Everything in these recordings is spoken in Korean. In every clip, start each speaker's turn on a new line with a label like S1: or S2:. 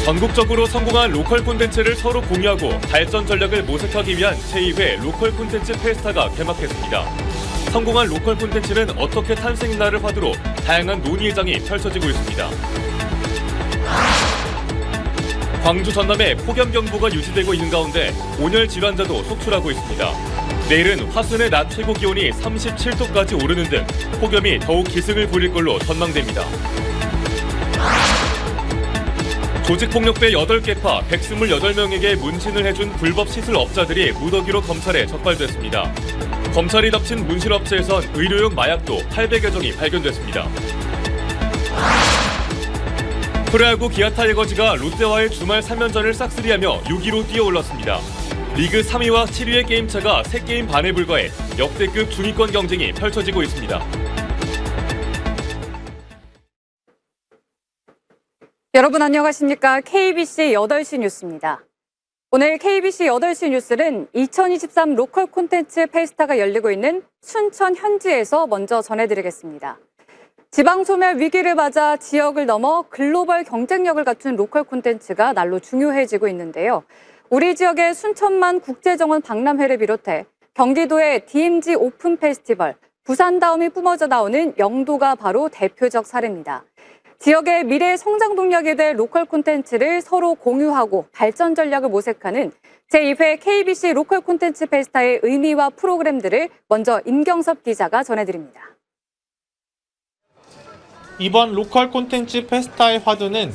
S1: 전국적으로 성공한 로컬 콘텐츠를 서로 공유하고 발전 전략을 모색하기 위한 제2회 로컬 콘텐츠 페스타가 개막했습니다. 성공한 로컬 콘텐츠는 어떻게 탄생했나를 화두로 다양한 논의회장이 펼쳐지고 있습니다. 광주 전남에 폭염경보가 유지되고 있는 가운데 온열 질환자도 속출하고 있습니다. 내일은 화순의 낮 최고 기온이 37도까지 오르는 등 폭염이 더욱 기승을 부릴 걸로 전망됩니다. 조직폭력배 8개파 128명에게 문신을 해준 불법 시술업자들이 무더기로 검찰에 적발됐습니다. 검찰이 덮친 문신업체에선 의료용 마약도 800여 종이 발견됐습니다. 프로야구 기아 타이거즈가 롯데와의 주말 3연전을 싹쓸이하며 6위로 뛰어올랐습니다. 리그 3위와 7위의 게임차가 3게임 반에 불과해 역대급 중위권 경쟁이 펼쳐지고 있습니다.
S2: 여러분 안녕하십니까? KBC 8시 뉴스입니다. 오늘 KBC 8시 뉴스는 2023 로컬 콘텐츠 페스타가 열리고 있는 순천 현지에서 먼저 전해드리겠습니다. 지방 소멸 위기를 맞아 지역을 넘어 글로벌 경쟁력을 갖춘 로컬 콘텐츠가 날로 중요해지고 있는데요. 우리 지역의 순천만 국제정원 박람회를 비롯해 경기도의 DMZ 오픈 페스티벌, 부산다움이 뿜어져 나오는 영도가 바로 대표적 사례입니다. 지역의 미래 성장 동력이 될 로컬 콘텐츠를 서로 공유하고 발전 전략을 모색하는 제2회 KBC 로컬 콘텐츠 페스타의 의미와 프로그램들을 먼저 임경섭 기자가 전해드립니다.
S3: 이번 로컬 콘텐츠 페스타의 화두는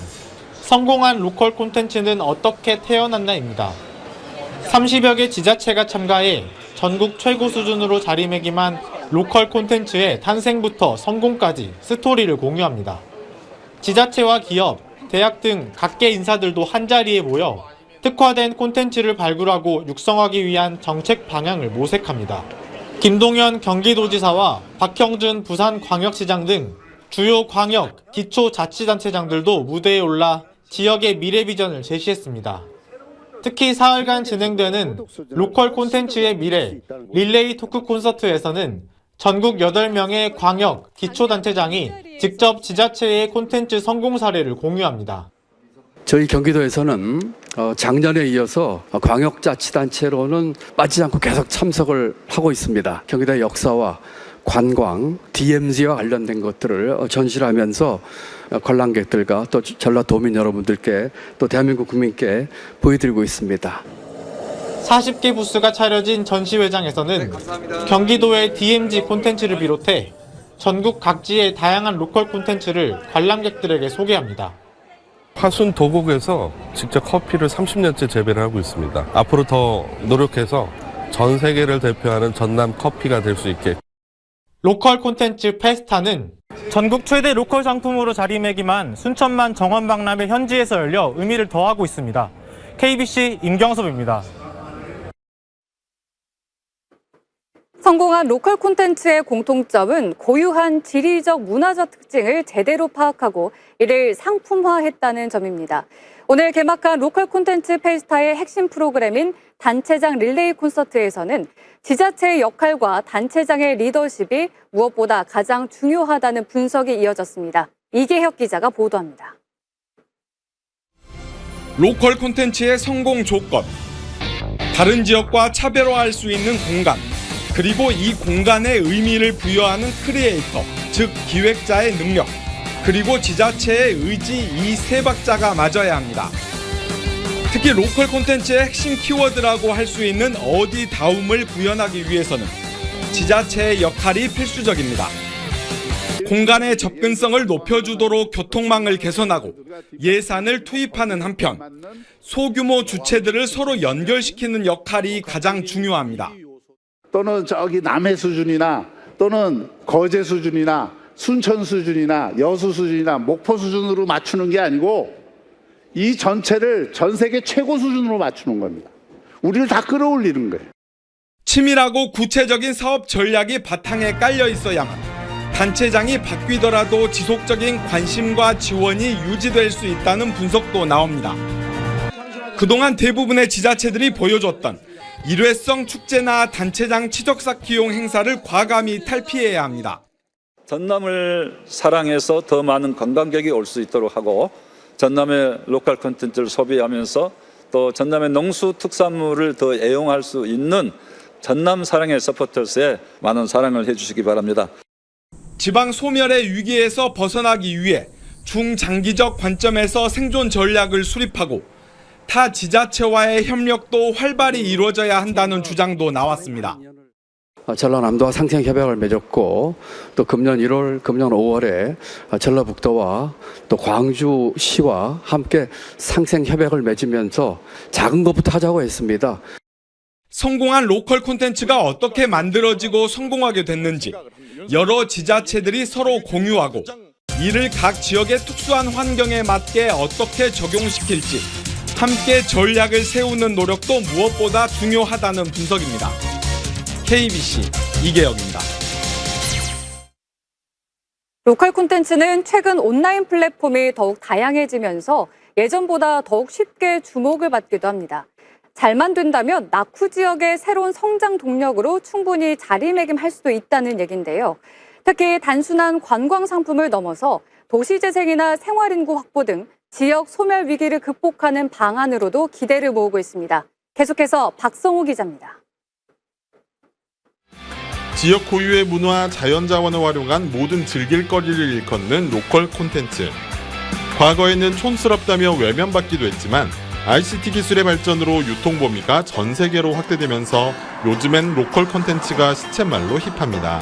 S3: 성공한 로컬 콘텐츠는 어떻게 태어났나입니다. 30여 개 지자체가 참가해 전국 최고 수준으로 자리매김한 로컬 콘텐츠의 탄생부터 성공까지 스토리를 공유합니다. 지자체와 기업, 대학 등 각계 인사들도 한자리에 모여 특화된 콘텐츠를 발굴하고 육성하기 위한 정책 방향을 모색합니다. 김동연 경기도지사와 박형준 부산광역시장 등 주요 광역, 기초자치단체장들도 무대에 올라 지역의 미래 비전을 제시했습니다. 특히 사흘간 진행되는 로컬 콘텐츠의 미래 릴레이 토크 콘서트에서는 전국 8명의 광역, 기초단체장이 직접 지자체의 콘텐츠 성공 사례를 공유합니다.
S4: 저희 경기도에서는 작년에 이어서 광역자치단체로는 빠지지 않고 계속 참석을 하고 있습니다. 경기도의 역사와 관광, DMZ와 관련된 것들을 전시를 하면서 관람객들과 또 전라도민 여러분들께 또 대한민국 국민께 보여드리고 있습니다.
S3: 40개 부스가 차려진 전시회장에서는 경기도의 DMZ 콘텐츠를 비롯해 전국 각지의 다양한 로컬 콘텐츠를 관람객들에게 소개합니다.
S5: 화순 도곡에서 직접 커피를 30년째 재배를 하고 있습니다. 앞으로 더 노력해서 전 세계를 대표하는 전남 커피가 될 수 있게.
S3: 로컬 콘텐츠 페스타는 전국 최대 로컬 상품으로 자리매김한 순천만 정원박람회 현지에서 열려 의미를 더하고 있습니다. KBC 임경섭입니다.
S2: 성공한 로컬 콘텐츠의 공통점은 고유한 지리적 문화적 특징을 제대로 파악하고 이를 상품화했다는 점입니다. 오늘 개막한 로컬 콘텐츠 페스타의 핵심 프로그램인 단체장 릴레이 콘서트에서는 지자체의 역할과 단체장의 리더십이 무엇보다 가장 중요하다는 분석이 이어졌습니다. 이계혁 기자가 보도합니다.
S6: 로컬 콘텐츠의 성공 조건, 다른 지역과 차별화할 수 있는 공간, 그리고 이 공간에 의미를 부여하는 크리에이터, 즉 기획자의 능력, 그리고 지자체의 의지 이 세 박자가 맞아야 합니다. 특히 로컬 콘텐츠의 핵심 키워드라고 할 수 있는 어디다움을 구현하기 위해서는 지자체의 역할이 필수적입니다. 공간의 접근성을 높여주도록 교통망을 개선하고 예산을 투입하는 한편 소규모 주체들을 서로 연결시키는 역할이 가장 중요합니다.
S7: 또는 저기 남해 수준이나 또는 거제 수준이나 순천 수준이나 여수 수준이나 목포 수준으로 맞추는 게 아니고 이 전체를 전 세계 최고 수준으로 맞추는 겁니다. 우리를 다 끌어올리는 거예요.
S6: 치밀하고 구체적인 사업 전략이 바탕에 깔려 있어야만 단체장이 바뀌더라도 지속적인 관심과 지원이 유지될 수 있다는 분석도 나옵니다. 그동안 대부분의 지자체들이 보여줬던 일회성 축제나 단체장 치적쌓기용 행사를 과감히 탈피해야 합니다.
S8: 전남을 사랑해서 더 많은 관광객이 올 수 있도록 하고 전남의 로컬 콘텐츠를 소비하면서 또 전남의 농수 특산물을 더 애용할 수 있는 전남 사랑의 서포터스에 많은 사랑을 해주시기 바랍니다.
S6: 지방 소멸의 위기에서 벗어나기 위해 중장기적 관점에서 생존 전략을 수립하고 타 지자체와의 협력도 활발히 이루어져야 한다는 주장도 나왔습니다.
S4: 전라남도와 상생 협약을 맺었고 또 금년 1월, 금년 5월에 전라북도와 또 광주시와 함께 상생 협약을 맺으면서 작은 것부터 하자고 했습니다.
S6: 성공한 로컬 콘텐츠가 어떻게 만들어지고 성공하게 됐는지 여러 지자체들이 서로 공유하고 이를 각 지역의 특수한 환경에 맞게 어떻게 적용시킬지 함께 전략을 세우는 노력도 무엇보다 중요하다는 분석입니다. KBC 이계혁입니다.
S2: 로컬 콘텐츠는 최근 온라인 플랫폼이 더욱 다양해지면서 예전보다 더욱 쉽게 주목을 받기도 합니다. 잘만 된다면 낙후 지역의 새로운 성장 동력으로 충분히 자리매김할 수도 있다는 얘긴데요. 특히 단순한 관광 상품을 넘어서 도시재생이나 생활인구 확보 등 지역 소멸 위기를 극복하는 방안으로도 기대를 모으고 있습니다. 계속해서 박성우 기자입니다.
S9: 지역 고유의 문화, 자연자원을 활용한 모든 즐길거리를 일컫는 로컬 콘텐츠. 과거에는 촌스럽다며 외면받기도 했지만 ICT 기술의 발전으로 유통 범위가 전 세계로 확대되면서 요즘엔 로컬 콘텐츠가 시쳇말로 힙합니다.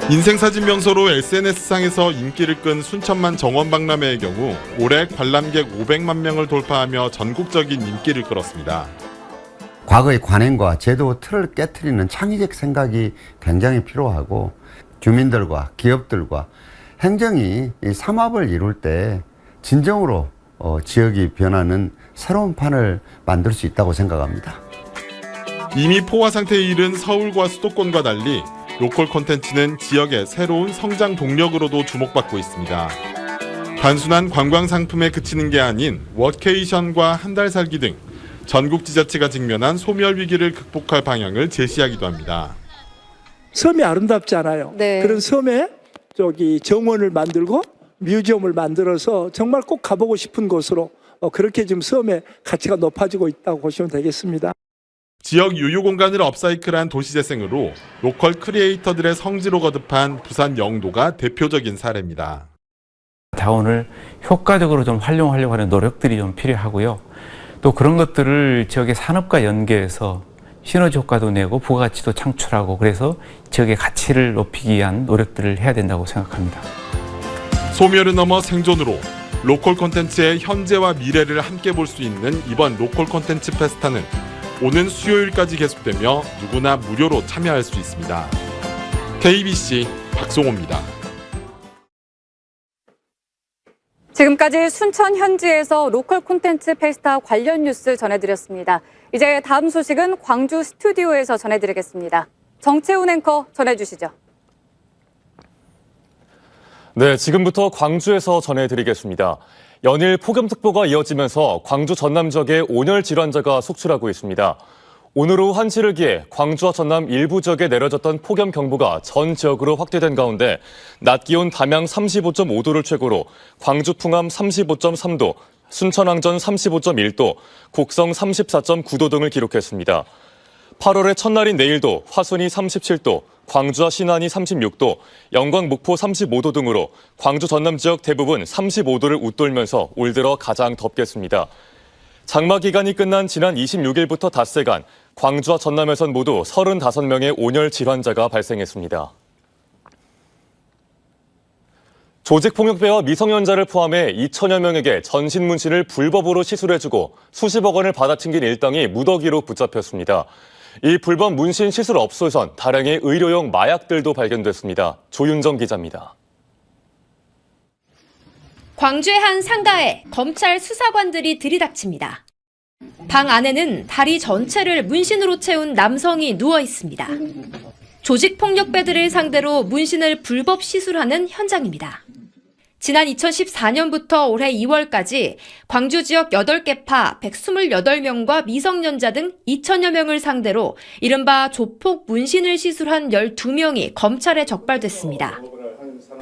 S9: 인생사진 명소로 SNS상에서 인기를 끈 순천만 정원박람회의 경우 올해 관람객 500만 명을 돌파하며 전국적인 인기를 끌었습니다.
S10: 과거의 관행과 제도 틀을 깨트리는 창의적 생각이 굉장히 필요하고 주민들과 기업들과 행정이 이 삼합을 이룰 때 진정으로 지역이 변하는 새로운 판을 만들 수 있다고 생각합니다.
S9: 이미 포화 상태에 이른 서울과 수도권과 달리 로컬 콘텐츠는 지역의 새로운 성장 동력으로도 주목받고 있습니다. 단순한 관광 상품에 그치는 게 아닌 워케이션과 한 달 살기 등 전국 지자체가 직면한 소멸 위기를 극복할 방향을 제시하기도 합니다.
S11: 섬이 아름답지 않아요.
S2: 네.
S11: 그런 섬에 정원을 만들고 뮤지엄을 만들어서 정말 꼭 가보고 싶은 곳으로 그렇게 지금 섬의 가치가 높아지고 있다고 보시면 되겠습니다.
S9: 지역 유휴 공간을 업사이클한 도시재생으로 로컬 크리에이터들의 성지로 거듭한 부산 영도가 대표적인 사례입니다.
S12: 자원을 효과적으로 좀 활용하려고 하는 노력들이 좀 필요하고요. 또 그런 것들을 지역의 산업과 연계해서 시너지 효과도 내고 부가가치도 창출하고 그래서 지역의 가치를 높이기 위한 노력들을 해야 된다고 생각합니다.
S9: 소멸을 넘어 생존으로 로컬 콘텐츠의 현재와 미래를 함께 볼 수 있는 이번 로컬 콘텐츠 페스타는 오는 수요일까지 계속되며 누구나 무료로 참여할 수 있습니다. KBC 박송호입니다.
S2: 지금까지 순천 현지에서 로컬 콘텐츠 페스타 관련 뉴스 전해드렸습니다. 이제 다음 소식은 광주 스튜디오에서 전해드리겠습니다. 정채훈 앵커 전해주시죠.
S1: 네, 지금부터 광주에서 전해드리겠습니다. 연일 폭염특보가 이어지면서 광주 전남 지역에 온열 질환자가 속출하고 있습니다. 오늘 오후 1시를 기해 광주와 전남 일부 지역에 내려졌던 폭염경보가 전 지역으로 확대된 가운데 낮 기온 담양 35.5도를 최고로 광주 풍암 35.3도, 순천 왕전 35.1도, 곡성 34.9도 등을 기록했습니다. 8월의 첫날인 내일도 화순이 37도, 광주와 신안이 36도, 영광, 목포 35도 등으로 광주 전남 지역 대부분 35도를 웃돌면서 올 들어 가장 덥겠습니다. 장마 기간이 끝난 지난 26일부터 닷새간 광주와 전남에선 모두 35명의 온열 질환자가 발생했습니다. 조직폭력배와 미성년자를 포함해 2천여 명에게 전신문신을 불법으로 시술해주고 수십억 원을 받아튕긴 일당이 무더기로 붙잡혔습니다. 이 불법 문신 시술 업소에선 다량의 의료용 마약들도 발견됐습니다. 조윤정 기자입니다.
S13: 광주의 한 상가에 검찰 수사관들이 들이닥칩니다. 방 안에는 다리 전체를 문신으로 채운 남성이 누워 있습니다. 조직폭력배들을 상대로 문신을 불법 시술하는 현장입니다. 지난 2014년부터 올해 2월까지 광주 지역 8개 파 128명과 미성년자 등 2천여 명을 상대로 이른바 조폭 문신을 시술한 12명이 검찰에 적발됐습니다.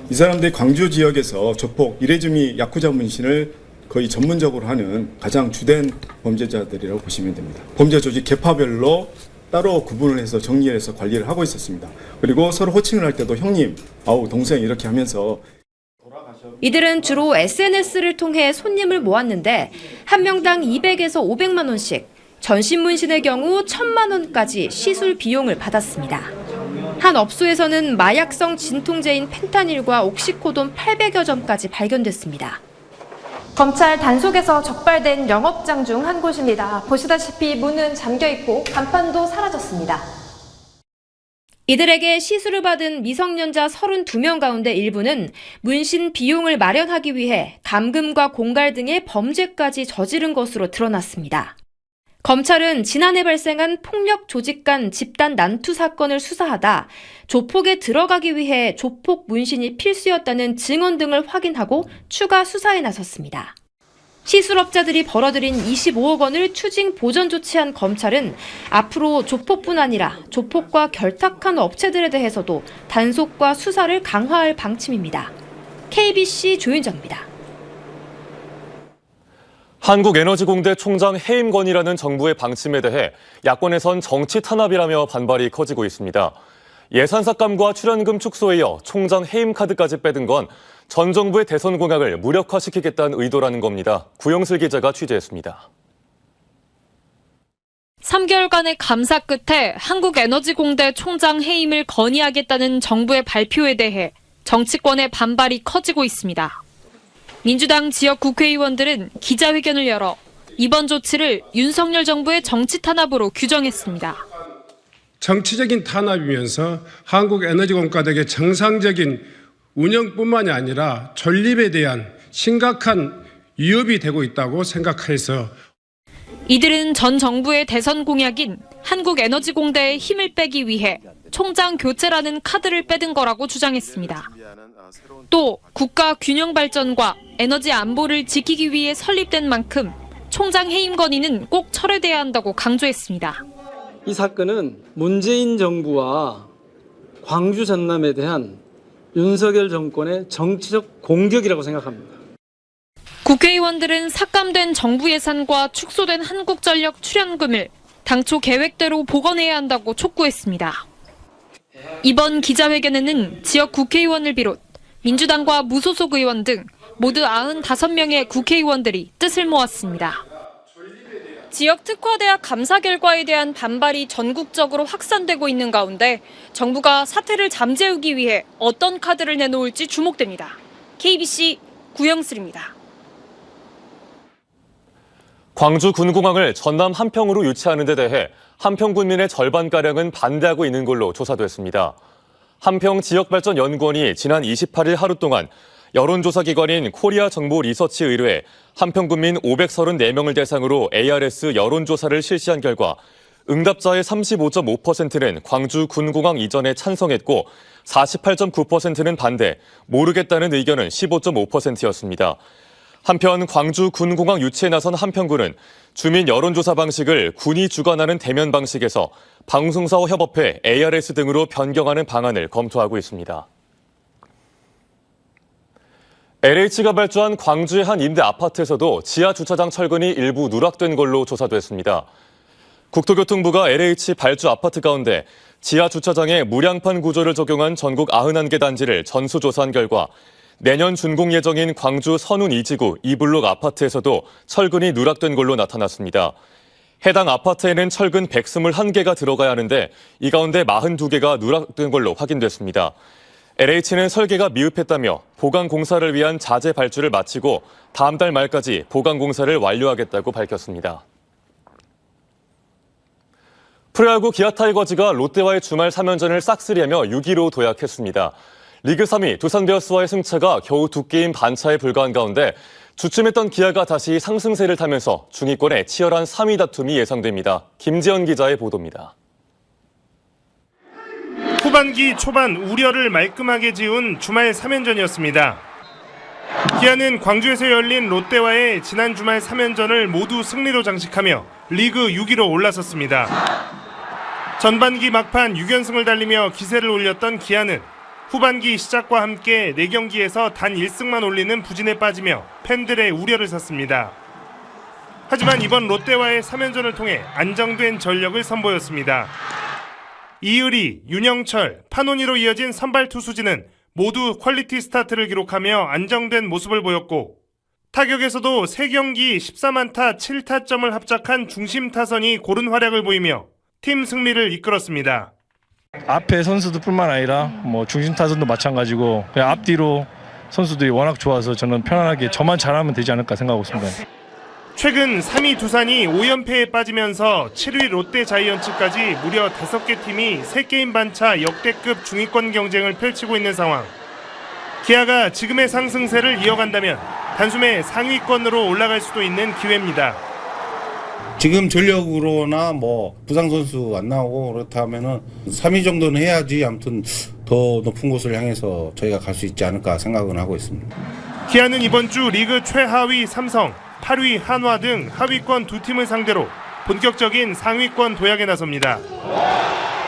S14: 이 사람들이 광주 지역에서 조폭 이레즈미 야쿠자 문신을 거의 전문적으로 하는 가장 주된 범죄자들이라고 보시면 됩니다. 범죄 조직 계파별로 따로 구분을 해서 정리해서 관리를 하고 있었습니다. 그리고 서로 호칭을 할 때도 형님, 아우 동생 이렇게 하면서
S13: 이들은 주로 SNS를 통해 손님을 모았는데 한 명당 200에서 500만 원씩, 전신문신의 경우 1,000만 원까지 시술 비용을 받았습니다. 한 업소에서는 마약성 진통제인 펜타닐과 옥시코돈 800여 점까지 발견됐습니다. 검찰 단속에서 적발된 영업장 중 한 곳입니다. 보시다시피 문은 잠겨 있고 간판도 사라졌습니다. 이들에게 시술을 받은 미성년자 32명 가운데 일부는 문신 비용을 마련하기 위해 감금과 공갈 등의 범죄까지 저지른 것으로 드러났습니다. 검찰은 지난해 발생한 폭력 조직 간 집단 난투 사건을 수사하다 조폭에 들어가기 위해 조폭 문신이 필수였다는 증언 등을 확인하고 추가 수사에 나섰습니다. 시술업자들이 벌어들인 25억 원을 추징 보전 조치한 검찰은 앞으로 조폭뿐 아니라 조폭과 결탁한 업체들에 대해서도 단속과 수사를 강화할 방침입니다. KBC 조윤정입니다.
S1: 한국에너지공대 총장 해임 건의라는 정부의 방침에 대해 야권에선 정치 탄압이라며 반발이 커지고 있습니다. 예산 삭감과 출연금 축소에 이어 총장 해임 카드까지 빼든 건 전 정부의 대선 공약을 무력화시키겠다는 의도라는 겁니다. 구영슬 기자가 취재했습니다.
S15: 3개월간의 감사 끝에 한국에너지공대 총장 해임을 건의하겠다는 정부의 발표에 대해 정치권의 반발이 커지고 있습니다. 민주당 지역 국회의원들은 기자회견을 열어 이번 조치를 윤석열 정부의 정치 탄압으로 규정했습니다.
S16: 정치적인 탄압이면서 한국에너지공과대의 정상적인 운영뿐만이 아니라 존립에 대한 심각한 위협이 되고 있다고 생각해서
S15: 이들은 전 정부의 대선 공약인 한국에너지공대의 힘을 빼기 위해 총장 교체라는 카드를 빼든 거라고 주장했습니다. 또 국가 균형 발전과 에너지 안보를 지키기 위해 설립된 만큼 총장 해임 건의는 꼭 철회돼야 한다고 강조했습니다.
S17: 이 사건은 문재인 정부와 광주 전남에 대한 윤석열 정권의 정치적 공격이라고 생각합니다.
S15: 국회의원들은 삭감된 정부 예산과 축소된 한국전력 출연금을 당초 계획대로 복원해야 한다고 촉구했습니다. 이번 기자회견에는 지역 국회의원을 비롯 민주당과 무소속 의원 등 모두 95명의 국회의원들이 뜻을 모았습니다. 지역 특화대학 감사 결과에 대한 반발이 전국적으로 확산되고 있는 가운데 정부가 사태를 잠재우기 위해 어떤 카드를 내놓을지 주목됩니다. KBC 구영슬입니다.
S1: 광주 군공항을 전남 함평으로 유치하는 데 대해 함평군민의 절반가량은 반대하고 있는 걸로 조사됐습니다. 함평지역발전연구원이 지난 28일 하루 동안 여론조사기관인 코리아 정보 리서치 의뢰에 함평군민 534명을 대상으로 ARS 여론조사를 실시한 결과 응답자의 35.5%는 광주 군공항 이전에 찬성했고 48.9%는 반대, 모르겠다는 의견은 15.5%였습니다. 한편 광주 군공항 유치에 나선 함평군은 주민 여론조사 방식을 군이 주관하는 대면 방식에서 방송사와 협업해 ARS 등으로 변경하는 방안을 검토하고 있습니다. LH가 발주한 광주의 한 임대 아파트에서도 지하 주차장 철근이 일부 누락된 걸로 조사됐습니다. 국토교통부가 LH 발주 아파트 가운데 지하 주차장에 무량판 구조를 적용한 전국 91개 단지를 전수조사한 결과 내년 준공 예정인 광주 선운 2지구 2블록 아파트에서도 철근이 누락된 걸로 나타났습니다. 해당 아파트에는 철근 121개가 들어가야 하는데 이 가운데 42개가 누락된 걸로 확인됐습니다. LH는 설계가 미흡했다며 보강 공사를 위한 자재 발주를 마치고 다음 달 말까지 보강 공사를 완료하겠다고 밝혔습니다. 프로야구 기아 타이거즈가 롯데와의 주말 3연전을 싹쓸이하며 6위로 도약했습니다. 리그 3위 두산 베어스와의 승차가 겨우 2게임 반차에 불과한 가운데 주춤했던 기아가 다시 상승세를 타면서 중위권의 치열한 3위 다툼이 예상됩니다. 김지연 기자의 보도입니다.
S18: 후반기 초반 우려를 말끔하게 지운 주말 3연전이었습니다. 기아는 광주에서 열린 롯데와의 지난 주말 3연전을 모두 승리로 장식하며 리그 6위로 올라섰습니다. 전반기 막판 6연승을 달리며 기세를 올렸던 기아는 후반기 시작과 함께 4경기에서 단 1승만 올리는 부진에 빠지며 팬들의 우려를 샀습니다. 하지만 이번 롯데와의 3연전을 통해 안정된 전력을 선보였습니다. 이의리, 윤영철, 판원이로 이어진 선발 투수진은 모두 퀄리티 스타트를 기록하며 안정된 모습을 보였고 타격에서도 3경기 14만타 7타점을 합작한 중심 타선이 고른 활약을 보이며 팀 승리를 이끌었습니다.
S19: 앞에 선수들 뿐만 아니라 중심 타선도 마찬가지고 그냥 앞뒤로 선수들이 워낙 좋아서 저는 편안하게 저만 잘하면 되지 않을까 생각하고 있습니다.
S18: 최근 3위 두산이 5연패에 빠지면서 7위 롯데 자이언츠까지 무려 5개 팀이 3게임 반차 역대급 중위권 경쟁을 펼치고 있는 상황. 기아가 지금의 상승세를 이어간다면 단숨에 상위권으로 올라갈 수도 있는 기회입니다.
S20: 지금 전력으로나 부상 선수 안 나오고 그렇다면은 3위 정도는 해야지 아무튼 더 높은 곳을 향해서 저희가 갈 수 있지 않을까 생각은 하고 있습니다.
S18: 기아는 이번 주 리그 최하위 삼성, 8위 한화 등 하위권 2팀을 상대로 본격적인 상위권 도약에 나섭니다.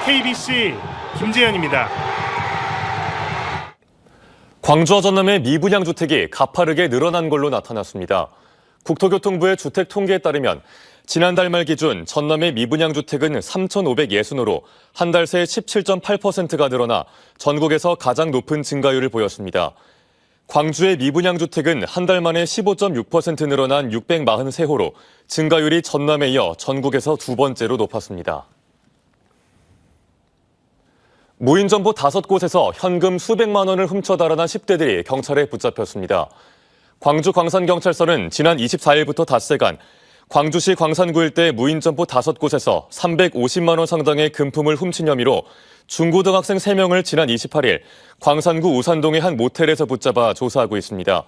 S18: KBC 김재현입니다.
S1: 광주와 전남의 미분양 주택이 가파르게 늘어난 걸로 나타났습니다. 국토교통부의 주택 통계에 따르면 지난달 말 기준 전남의 미분양 주택은 3,560호로 한 달 새 17.8%가 늘어나 전국에서 가장 높은 증가율을 보였습니다. 광주의 미분양 주택은 한 달 만에 15.6% 늘어난 643호로 증가율이 전남에 이어 전국에서 두 번째로 높았습니다. 무인 점포 5곳에서 현금 수백만 원을 훔쳐 달아난 10대들이 경찰에 붙잡혔습니다. 광주 광산경찰서는 지난 24일부터 닷새간 광주시 광산구 일대 무인 점포 5곳에서 350만 원 상당의 금품을 훔친 혐의로 중고등학생 3명을 지난 28일 광산구 우산동의 한 모텔에서 붙잡아 조사하고 있습니다.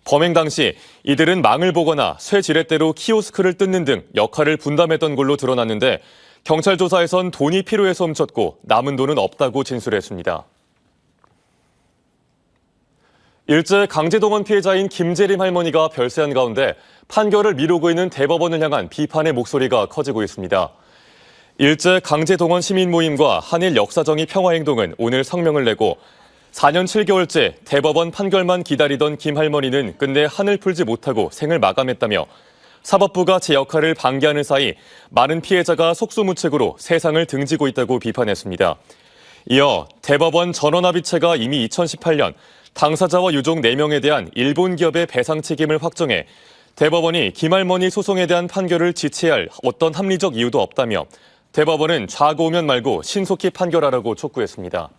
S1: 범행 당시 이들은 망을 보거나 쇠 지렛대로 키오스크를 뜯는 등 역할을 분담했던 걸로 드러났는데 경찰 조사에선 돈이 필요해서 훔쳤고 남은 돈은 없다고 진술했습니다. 일제 강제동원 피해자인 김재림 할머니가 별세한 가운데 판결을 미루고 있는 대법원을 향한 비판의 목소리가 커지고 있습니다. 일제 강제동원 시민 모임과 한일 역사정의 평화행동은 오늘 성명을 내고 4년 7개월째 대법원 판결만 기다리던 김 할머니는 끝내 한을 풀지 못하고 생을 마감했다며 사법부가 제 역할을 방기하는 사이 많은 피해자가 속수무책으로 세상을 등지고 있다고 비판했습니다. 이어 대법원 전원합의체가 이미 2018년 당사자와 유족 4명에 대한 일본 기업의 배상 책임을 확정해 대법원이 김 할머니 소송에 대한 판결을 지체할 어떤 합리적 이유도 없다며 대법원은 좌고우면 말고 신속히 판결하라고 촉구했습니다.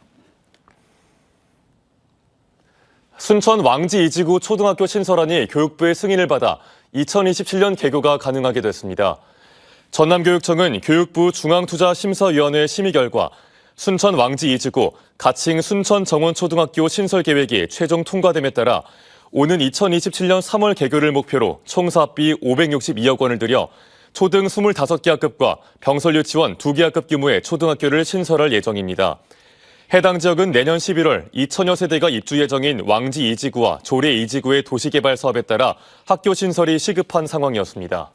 S1: 순천 왕지 이지구 초등학교 신설안이 교육부의 승인을 받아 2027년 개교가 가능하게 됐습니다. 전남교육청은 교육부 중앙투자심사위원회 심의 결과 순천 왕지 이지구 가칭 순천정원초등학교 신설 계획이 최종 통과됨에 따라 오는 2027년 3월 개교를 목표로 총 사업비 562억 원을 들여 초등 25개 학급과 병설 유치원 2개 학급 규모의 초등학교를 신설할 예정입니다. 해당 지역은 내년 11월 2천여 세대가 입주 예정인 왕지 이지구와 조례 이지구의 도시개발 사업에 따라 학교 신설이 시급한 상황이었습니다.